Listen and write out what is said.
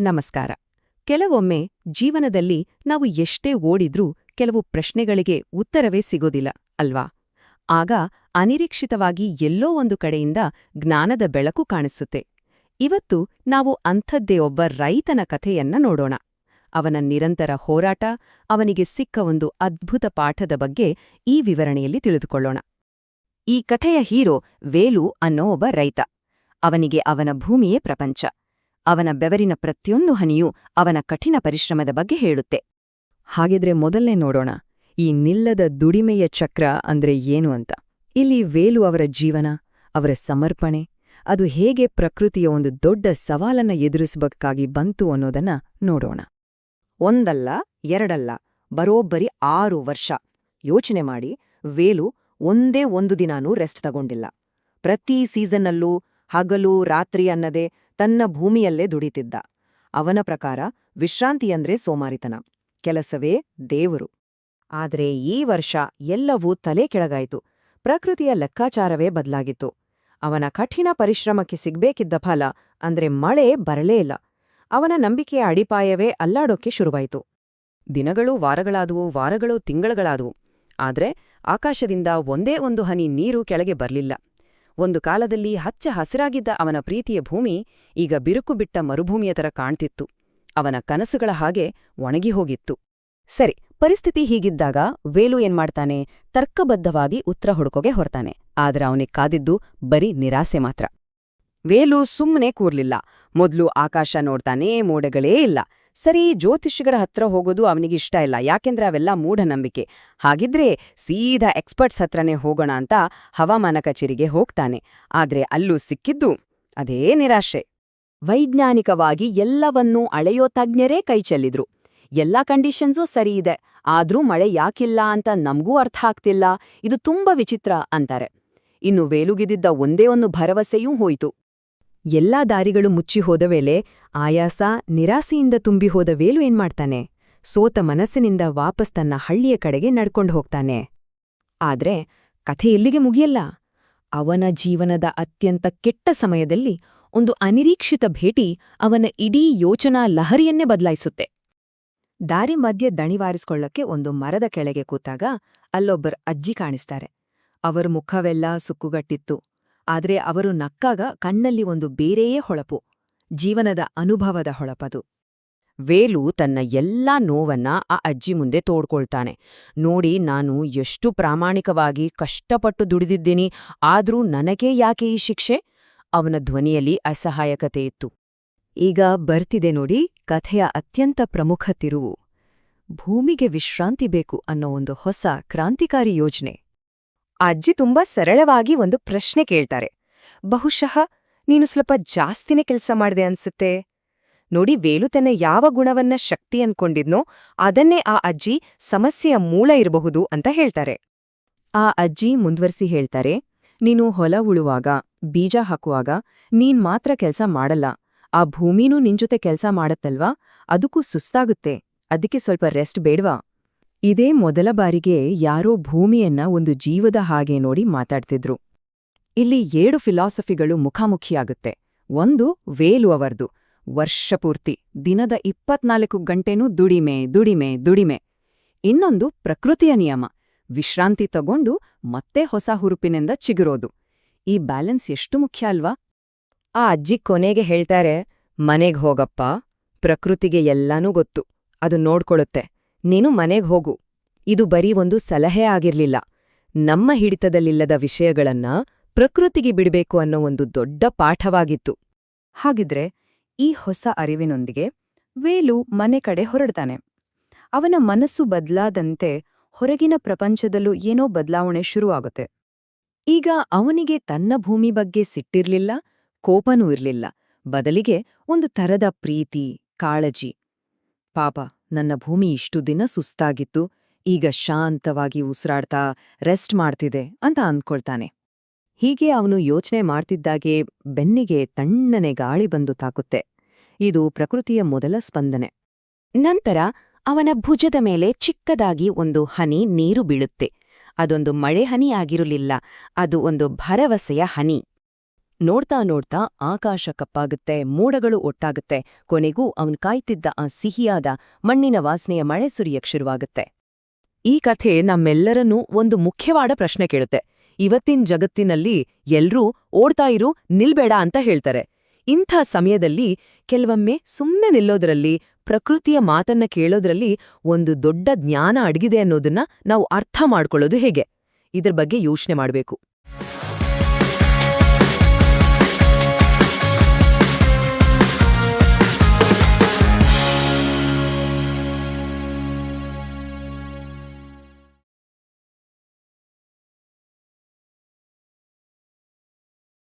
ನಮಸ್ಕಾರ. ಕೆಲವೊಮ್ಮೆ ಜೀವನದಲ್ಲಿ ನಾವು ಎಷ್ಟೇ ಓಡಿದ್ರೂ ಕೆಲವು ಪ್ರಶ್ನೆಗಳಿಗೆ ಉತ್ತರವೇ ಸಿಗೋದಿಲ್ಲ ಅಲ್ವಾ? ಆಗ ಅನಿರೀಕ್ಷಿತವಾಗಿ ಎಲ್ಲೋ ಒಂದು ಕಡೆಯಿಂದ ಜ್ಞಾನದ ಬೆಳಕು ಕಾಣಿಸುತ್ತೆ. ಇವತ್ತು ನಾವು ಅಂಥದ್ದೇ ಒಬ್ಬ ರೈತನ ಕಥೆಯನ್ನ ನೋಡೋಣ. ಅವನ ನಿರಂತರ ಹೋರಾಟ, ಅವನಿಗೆ ಸಿಕ್ಕ ಒಂದು ಅದ್ಭುತ ಪಾಠದ ಬಗ್ಗೆ ಈ ವಿವರಣೆಯಲ್ಲಿ ತಿಳಿದುಕೊಳ್ಳೋಣ. ಈ ಕಥೆಯ ಹೀರೋ ವೇಲು ಅನ್ನೋ ಒಬ್ಬ ರೈತ. ಅವನಿಗೆ ಅವನ ಭೂಮಿಯೇ ಪ್ರಪಂಚ. ಅವನ ಬೆವರಿನ ಪ್ರತಿಯೊಂದು ಹನಿಯೂ ಅವನ ಕಠಿಣ ಪರಿಶ್ರಮದ ಬಗ್ಗೆ ಹೇಳುತ್ತೆ. ಹಾಗಿದ್ರೆ ಮೊದಲನೇ ನೋಡೋಣ, ಈ ನಿಲ್ಲದ ದುಡಿಮೆಯ ಚಕ್ರ ಅಂದ್ರೆ ಏನು ಅಂತ. ಇಲ್ಲಿ ವೇಲು ಅವರ ಜೀವನ, ಅವರ ಸಮರ್ಪಣೆ, ಅದು ಹೇಗೆ ಪ್ರಕೃತಿಯ ಒಂದು ದೊಡ್ಡ ಸವಾಲನ್ನ ಎದುರಿಸಬೇಕಾಗಿ ಬಂತು ಅನ್ನೋದನ್ನ ನೋಡೋಣ. ಒಂದಲ್ಲ ಎರಡಲ್ಲ, ಬರೋಬ್ಬರಿ 6 ವರ್ಷ ಯೋಚನೆ ಮಾಡಿ. ವೇಲು ಒಂದೇ ಒಂದು ದಿನಾನೂ ರೆಸ್ಟ್ ತಗೊಂಡಿಲ್ಲ. ಪ್ರತಿ ಸೀಸನ್ನಲ್ಲೂ ಹಗಲು ರಾತ್ರಿ ಅನ್ನದೇ ತನ್ನ ಭೂಮಿಯಲ್ಲೇ ದುಡಿತಿದ್ದ. ಅವನ ಪ್ರಕಾರ ವಿಶ್ರಾಂತಿಯಂದ್ರೆ ಸೋಮಾರಿತನ, ಕೆಲಸವೇ ದೇವರು. ಆದ್ರೆ ಈ ವರ್ಷ ಎಲ್ಲವೂ ತಲೆ ಕೆಳಗಾಯಿತು. ಪ್ರಕೃತಿಯ ಲೆಕ್ಕಾಚಾರವೇ ಬದಲಾಗಿತ್ತು. ಅವನ ಕಠಿಣ ಪರಿಶ್ರಮಕ್ಕೆ ಸಿಗ್ಬೇಕಿದ್ದ ಫಲ ಅಂದ್ರೆ ಮಳೆ ಬರಲೇ ಇಲ್ಲ. ಅವನ ನಂಬಿಕೆಯ ಅಡಿಪಾಯವೇ ಅಲ್ಲಾಡೋಕ್ಕೆ ಶುರುವಾಯಿತು. ದಿನಗಳು ವಾರಗಳಾದವು, ವಾರಗಳು ತಿಂಗಳುಗಳಾದವು. ಆದ್ರೆ ಆಕಾಶದಿಂದ ಒಂದೇ ಒಂದು ಹನಿ ನೀರು ಕೆಳಗೆ ಬರ್ಲಿಲ್ಲ. ಒಂದು ಕಾಲದಲ್ಲಿ ಹಚ್ಚ ಹಸಿರಾಗಿದ್ದ ಅವನ ಪ್ರೀತಿಯ ಭೂಮಿ ಈಗ ಬಿರುಕು ಬಿಟ್ಟ ಮರುಭೂಮಿಯ ತರ ಕಾಣ್ತಿತ್ತು. ಅವನ ಕನಸುಗಳ ಹಾಗೆ ಒಣಗಿ ಹೋಗಿತ್ತು. ಸರಿ, ಪರಿಸ್ಥಿತಿ ಹೀಗಿದ್ದಾಗ ವೇಲು ಏನ್ಮಾಡ್ತಾನೆ? ತರ್ಕಬದ್ಧವಾಗಿ ಉತ್ತರ ಹುಡುಕೋಗೆ ಹೊರತಾನೆ. ಆದ್ರೆ ಅವನಿಗೆ ಕಾದಿದ್ದು ಬರೀ ನಿರಾಸೆ ಮಾತ್ರ. ವೇಲು ಸುಮ್ಮನೆ ಕೂರ್ಲಿಲ್ಲ. ಮೊದ್ಲು ಆಕಾಶ ನೋಡ್ತಾನೆ, ಮೋಡಗಳೇ ಇಲ್ಲ. ಸರಿ, ಜ್ಯೋತಿಷಿಗಳ ಹತ್ರ ಹೋಗೋದು ಅವನಿಗಿಷ್ಟ ಇಲ್ಲ, ಯಾಕೆಂದ್ರೆ ಅವೆಲ್ಲ ಮೂಢನಂಬಿಕೆ. ಹಾಗಿದ್ರೆ ಸೀದಾ ಎಕ್ಸ್ಪರ್ಟ್ಸ್ ಹತ್ರನೇ ಹೋಗೋಣ ಅಂತ ಹವಾಮಾನ ಕಚೇರಿಗೆ ಹೋಗ್ತಾನೆ. ಆದ್ರೆ ಅಲ್ಲೂ ಸಿಕ್ಕಿದ್ದು ಅದೇ ನಿರಾಶೆ. ವೈಜ್ಞಾನಿಕವಾಗಿ ಎಲ್ಲವನ್ನೂ ಅಳೆಯೋ ತಜ್ಞರೇ ಕೈಚೆಲ್ಲಿದ್ರು. ಎಲ್ಲಾ ಕಂಡೀಷನ್ಸೂ ಸರಿಯಿದೆ, ಆದ್ರೂ ಮಳೆ ಯಾಕಿಲ್ಲ ಅಂತ ನಮ್ಗೂ ಅರ್ಥ ಆಗ್ತಿಲ್ಲ, ಇದು ತುಂಬಾ ವಿಚಿತ್ರ ಅಂತಾರೆ. ಇನ್ನು ವೇಲುಗಿದ್ದ ಒಂದೇ ಒಂದು ಭರವಸೆಯೂ ಹೋಯಿತು. ಎಲ್ಲಾ ದಾರಿಗಳು ಮುಚ್ಚಿ ಹೋದ ವೇಳೆ, ಆಯಾಸ ನಿರಾಸೆಯಿಂದ ತುಂಬಿ ಹೋದ ವೇಲು ಏನ್ಮಾಡ್ತಾನೆ? ಸೋತ ಮನಸ್ಸಿನಿಂದ ವಾಪಸ್ ತನ್ನ ಹಳ್ಳಿಯ ಕಡೆಗೆ ನಡ್ಕೊಂಡು ಹೋಗ್ತಾನೆ. ಆದ್ರೆ ಕಥೆ ಇಲ್ಲಿಗೆ ಮುಗಿಯಲ್ಲ. ಅವನ ಜೀವನದ ಅತ್ಯಂತ ಕೆಟ್ಟ ಸಮಯದಲ್ಲಿ ಒಂದು ಅನಿರೀಕ್ಷಿತ ಭೇಟಿ ಅವನ ಇಡೀ ಯೋಚನಾ ಲಹರಿಯನ್ನೇ ಬದಲಾಯಿಸುತ್ತೆ. ದಾರಿ ಮಧ್ಯೆ ದಣಿವಾರಿಸ್ಕೊಳ್ಳಕ್ಕೆ ಒಂದು ಮರದ ಕೆಳಗೆ ಕೂತಾಗ ಅಲ್ಲೊಬ್ಬರು ಅಜ್ಜಿ ಕಾಣಿಸ್ತಾರೆ. ಅವರ ಮುಖವೆಲ್ಲ ಸುಕ್ಕುಗಟ್ಟಿತ್ತು. ಆದ್ರೆ ಅವರು ನಕ್ಕಾಗ ಕಣ್ಣಲ್ಲಿ ಒಂದು ಬೇರೆಯೇ ಹೊಳಪು, ಜೀವನದ ಅನುಭವದ ಹೊಳಪದು. ವೇಲು ತನ್ನ ಎಲ್ಲಾ ನೋವನ್ನ ಆ ಅಜ್ಜಿ ಮುಂದೆ ತೋಡ್ಕೊಳ್ತಾನೆ. ನೋಡಿ, ನಾನು ಎಷ್ಟು ಪ್ರಾಮಾಣಿಕವಾಗಿ ಕಷ್ಟಪಟ್ಟು ದುಡಿದಿದ್ದೀನಿ, ಆದ್ರೂ ನನಗೇ ಯಾಕೆ ಈ ಶಿಕ್ಷೆ? ಅವನ ಧ್ವನಿಯಲ್ಲಿ ಅಸಹಾಯಕತೆ ಇತ್ತು. ಈಗ ಬರ್ತಿದೆ ನೋಡಿ ಕಥೆಯ ಅತ್ಯಂತ ಪ್ರಮುಖ ತಿರುವು. ಭೂಮಿಗೆ ವಿಶ್ರಾಂತಿ ಬೇಕು ಅನ್ನೋ ಒಂದು ಹೊಸ ಕ್ರಾಂತಿಕಾರಿ ಯೋಜನೆ. ಆ ಅಜ್ಜಿ ತುಂಬಾ ಸರಳವಾಗಿ ಒಂದು ಪ್ರಶ್ನೆ ಕೇಳ್ತಾರೆ. ಬಹುಶಃ ನೀನು ಸ್ವಲ್ಪ ಜಾಸ್ತಿನೇ ಕೆಲಸ ಮಾಡಿದೆ ಅನ್ಸುತ್ತೆ. ನೋಡಿ, ವೇಲು ತನ್ನ ಯಾವ ಗುಣವನ್ನ ಶಕ್ತಿ ಅನ್ಕೊಂಡಿದ್ನೋ ಅದನ್ನೇ ಆ ಅಜ್ಜಿ ಸಮಸ್ಯೆಯ ಮೂಲ ಇರಬಹುದು ಅಂತ ಹೇಳ್ತಾರೆ. ಆ ಅಜ್ಜಿ ಮುಂದುವರಿಸಿ ಹೇಳ್ತಾರೆ, ನೀನು ಹೊಲ ಉಳುವಾಗ, ಬೀಜ ಹಾಕುವಾಗ ನೀನ್ ಮಾತ್ರ ಕೆಲ್ಸ ಮಾಡಲ್ಲ, ಆ ಭೂಮಿನೂ ನಿಂಜೊತೆ ಕೆಲ್ಸ ಮಾಡತ್ತಲ್ವಾ, ಅದಕ್ಕೂ ಸುಸ್ತಾಗುತ್ತೆ, ಅದಕ್ಕೆ ಸ್ವಲ್ಪ ರೆಸ್ಟ್ ಬೇಡ್ವಾ? ಇದೇ ಮೊದಲ ಬಾರಿಗೆ ಯಾರೋ ಭೂಮಿಯನ್ನ ಒಂದು ಜೀವದ ಹಾಗೆ ನೋಡಿ ಮಾತಾಡ್ತಿದ್ರು. ಇಲ್ಲಿ 7 ಫಿಲಾಸಫಿಗಳು ಮುಖಾಮುಖಿಯಾಗುತ್ತೆ. ಒಂದು ವೇಲು ಅವರ್ದು, ವರ್ಷಪೂರ್ತಿ ದಿನದ 24 ಗಂಟೆನೂ ದುಡಿಮೆ ದುಡಿಮೆ ದುಡಿಮೆ. ಇನ್ನೊಂದು ಪ್ರಕೃತಿಯ ನಿಯಮ, ವಿಶ್ರಾಂತಿ ತಗೊಂಡು ಮತ್ತೆ ಹೊಸ ಹುರುಪಿನಿಂದ ಚಿಗುರೋದು. ಈ ಬ್ಯಾಲೆನ್ಸ್ ಎಷ್ಟು ಮುಖ್ಯ ಅಲ್ವಾ? ಆ ಅಜ್ಜಿ ಕೊನೆಗೆ ಹೇಳ್ತಾರೆ, ಮನೆಗ್ ಹೋಗಪ್ಪ, ಪ್ರಕೃತಿಗೆ ಎಲ್ಲಾನೂ ಗೊತ್ತು, ಅದು ನೋಡ್ಕೊಳುತ್ತೆ, ನೀನು ಮನೆಗ್ ಹೋಗು. ಇದು ಬರೀ ಒಂದು ಸಲಹೆ ಆಗಿರ್ಲಿಲ್ಲ, ನಮ್ಮ ಹಿಡಿತದಲ್ಲಿಲ್ಲದ ವಿಷಯಗಳನ್ನ ಪ್ರಕೃತಿಗೆ ಬಿಡಬೇಕು ಅನ್ನೋ ಒಂದು ದೊಡ್ಡ ಪಾಠವಾಗಿತ್ತು. ಹಾಗಿದ್ರೆ ಈ ಹೊಸ ಅರಿವಿನೊಂದಿಗೆ ವೇಲು ಮನೆ ಕಡೆ ಹೊರಡ್ತಾನೆ. ಅವನ ಮನಸ್ಸು ಬದಲಾದಂತೆ ಹೊರಗಿನ ಪ್ರಪಂಚದಲ್ಲೂ ಏನೋ ಬದಲಾವಣೆ ಶುರುವಾಗುತ್ತೆ. ಈಗ ಅವನಿಗೆ ತನ್ನ ಭೂಮಿ ಬಗ್ಗೆ ಸಿಟ್ಟಿರ್ಲಿಲ್ಲ, ಕೋಪನೂ ಇರ್ಲಿಲ್ಲ. ಬದಲಿಗೆ ಒಂದು ತರದ ಪ್ರೀತಿ, ಕಾಳಜಿ. ಪಾಪ, ನನ್ನ ಭೂಮಿ ಇಷ್ಟು ದಿನ ಸುಸ್ತಾಗಿತ್ತು, ಈಗ ಶಾಂತವಾಗಿ ಉಸಿರಾಡ್ತಾ ರೆಸ್ಟ್ ಮಾಡ್ತಿದೆ ಅಂತ ಅಂದ್ಕೊಳ್ತಾನೆ. ಹೀಗೆ ಅವನು ಯೋಚನೆ ಮಾಡ್ತಿದ್ದಾಗೆ ಬೆನ್ನಿಗೆ ತಣ್ಣನೆ ಗಾಳಿ ಬಂದು ತಾಕುತ್ತೆ. ಇದು ಪ್ರಕೃತಿಯ ಮೊದಲ ಸ್ಪಂದನೆ. ನಂತರ ಅವನ ಭುಜದ ಮೇಲೆ ಚಿಕ್ಕದಾಗಿ ಒಂದು ಹನಿ ನೀರು ಬೀಳುತ್ತೆ. ಅದೊಂದು ಮಳೆ ಹನಿ ಆಗಿರಲಿಲ್ಲ, ಅದು ಒಂದು ಭರವಸೆಯ ಹನಿ. ನೋಡ್ತಾ ನೋಡ್ತಾ ಆಕಾಶ ಕಪ್ಪಾಗುತ್ತೆ, ಮೋಡಗಳು ಒಟ್ಟಾಗುತ್ತೆ, ಕೊನೆಗೂ ಅವನು ಕಾಯ್ತಿದ್ದ ಆ ಸಿಹಿಯಾದ ಮಣ್ಣಿನ ವಾಸನೆಯ ಮಳೆ ಸುರಿಯಕ್ ಶುರುವಾಗುತ್ತೆ. ಈ ಕಥೆ ನಮ್ಮೆಲ್ಲರನ್ನೂ ಒಂದು ಮುಖ್ಯವಾದ ಪ್ರಶ್ನೆ ಕೇಳುತ್ತೆ. ಇವತ್ತಿನ ಜಗತ್ತಿನಲ್ಲಿ ಎಲ್ರೂ ಓಡ್ತಾ ಇರು, ನಿಲ್ಬೇಡ ಅಂತ ಹೇಳ್ತಾರೆ. ಇಂಥ ಸಮಯದಲ್ಲಿ ಕೆಲವೊಮ್ಮೆ ಸುಮ್ಮನೆ ನಿಲ್ಲೋದ್ರಲ್ಲಿ, ಪ್ರಕೃತಿಯ ಮಾತನ್ನ ಕೇಳೋದ್ರಲ್ಲಿ ಒಂದು ದೊಡ್ಡ ಜ್ಞಾನ ಅಡಗಿದೆ ಅನ್ನೋದನ್ನ ನಾವು ಅರ್ಥ ಮಾಡ್ಕೊಳ್ಳೋದು ಹೇಗೆ? ಇದ್ರ ಬಗ್ಗೆ ಯೋಚನೆ ಮಾಡ್ಬೇಕು.